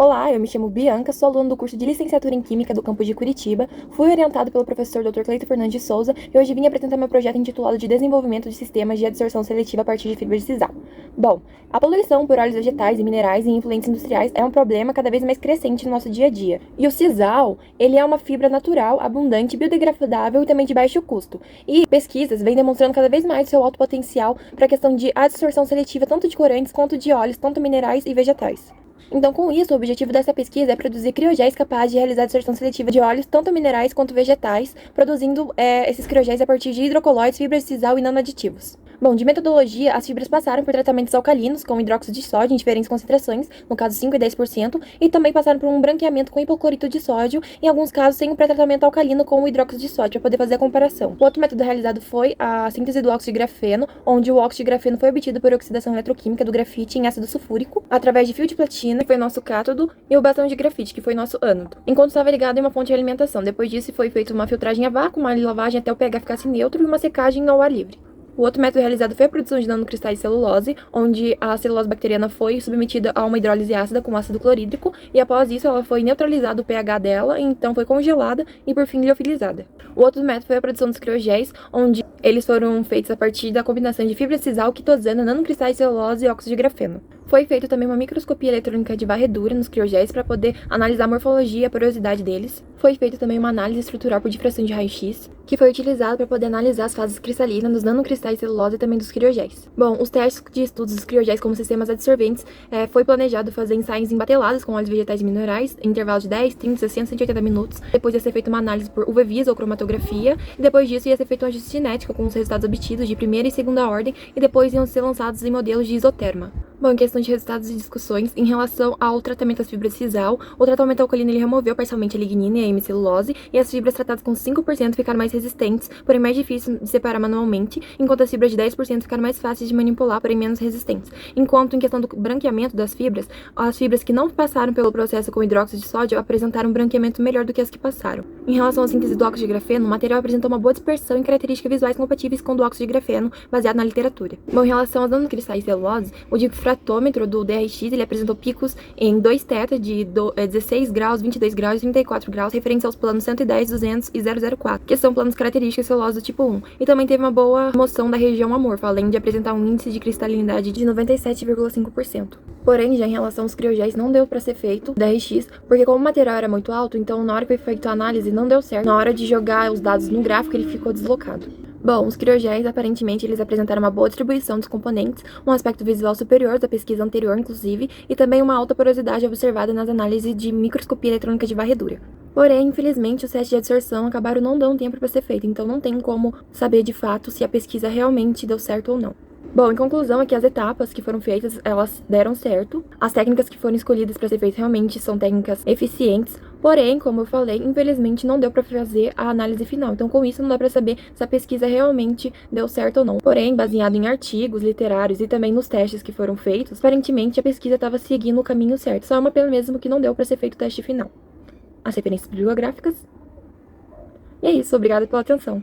Olá, eu me chamo Bianca, sou aluna do curso de Licenciatura em Química do campus de Curitiba, fui orientado pelo professor Dr. Cleito Fernandes de Souza e hoje vim apresentar meu projeto intitulado de Desenvolvimento de Sistemas de Adsorção Seletiva a partir de fibras de sisal. Bom, a poluição por óleos vegetais e minerais e influentes industriais é um problema cada vez mais crescente no nosso dia a dia. E o sisal, ele é uma fibra natural, abundante, biodegradável e também de baixo custo. E pesquisas vêm demonstrando cada vez mais seu alto potencial para a questão de adsorção seletiva tanto de corantes quanto de óleos, tanto minerais e vegetais. Então, com isso, o objetivo dessa pesquisa é produzir criogéis capazes de realizar absorção seletiva de óleos, tanto minerais quanto vegetais, produzindo esses criogéis a partir de hidrocoloides, fibras de sisal e nanoaditivos. Bom, de metodologia, as fibras passaram por tratamentos alcalinos com hidróxido de sódio em diferentes concentrações, no caso 5 e 10%, e também passaram por um branqueamento com hipoclorito de sódio, em alguns casos sem um pré-tratamento alcalino com o hidróxido de sódio, para poder fazer a comparação. O outro método realizado foi a síntese do óxido de grafeno, onde o óxido de grafeno foi obtido por oxidação eletroquímica do grafite em ácido sulfúrico, através de fio de platina, que foi nosso cátodo, e o bastão de grafite, que foi nosso ânodo, enquanto estava ligado em uma fonte de alimentação. Depois disso, foi feita uma filtragem a vácuo, uma lavagem até o pH ficasse neutro e uma secagem ao ar livre. O outro método realizado foi a produção de nanocristais de celulose, onde a celulose bacteriana foi submetida a uma hidrólise ácida com ácido clorídrico, e após isso ela foi neutralizado o pH dela, e então foi congelada e por fim liofilizada. O outro método foi a produção dos criogéis, onde eles foram feitos a partir da combinação de fibra de sisal, quitosana, nanocristais de celulose e óxido de grafeno. Foi feita também uma microscopia eletrônica de varredura nos criogéis para poder analisar a morfologia e a porosidade deles. Foi feita também uma análise estrutural por difração de raio-x, que foi utilizada para poder analisar as fases cristalinas dos nanocristais de celulose e também dos criogéis. Bom, os testes de estudos dos criogéis como sistemas adsorventes foi planejado fazer ensaios em bateladas com óleos vegetais e minerais, em intervalos de 10, 30, 60, 180 minutos. Depois ia ser feita uma análise por UV-Vis ou cromatografia, e depois disso ia ser feito um ajuste cinético com os resultados obtidos de primeira e segunda ordem, e depois iam ser lançados em modelos de isoterma. Bom, em questão de resultados e discussões, em relação ao tratamento das fibras de sisal, o tratamento alcalino ele removeu parcialmente a lignina e a hemicelulose, e as fibras tratadas com 5% ficaram mais resistentes, porém mais difíceis de separar manualmente, enquanto as fibras de 10% ficaram mais fáceis de manipular, porém menos resistentes. Enquanto em questão do branqueamento das fibras, as fibras que não passaram pelo processo com hidróxido de sódio apresentaram um branqueamento melhor do que as que passaram. Em relação à síntese do óxido de grafeno, o material apresentou uma boa dispersão e características visuais compatíveis com o do óxido de grafeno, baseado na literatura. Bom, em relação aos nanocristais de celulose, o difratômetro do DRX ele apresentou picos em 2 θ de 16 graus, 22 graus e 34 graus, referentes aos planos 110, 200 e 004, que são planos características celulose do tipo 1. E também teve uma boa remoção da região amorfa, além de apresentar um índice de cristalinidade de 97,5%. Porém, já em relação aos criogéis, não deu para ser feito DRX, porque como o material era muito alto, então na hora que foi feita a análise não deu certo. Na hora de jogar os dados no gráfico, ele ficou deslocado. Bom, os criogéis, aparentemente, eles apresentaram uma boa distribuição dos componentes, um aspecto visual superior da pesquisa anterior, inclusive, e também uma alta porosidade observada nas análises de microscopia eletrônica de varredura. Porém, infelizmente, os testes de adsorção acabaram não dando tempo para ser feito, então não tem como saber de fato se a pesquisa realmente deu certo ou não. Bom, em conclusão, é que as etapas que foram feitas, elas deram certo. As técnicas que foram escolhidas para ser feitas realmente são técnicas eficientes. Porém, como eu falei, infelizmente não deu para fazer a análise final. Então, com isso, não dá para saber se a pesquisa realmente deu certo ou não. Porém, baseado em artigos literários e também nos testes que foram feitos, aparentemente a pesquisa estava seguindo o caminho certo. Só é uma pena mesmo que não deu para ser feito o teste final. As referências bibliográficas. E é isso, obrigada pela atenção.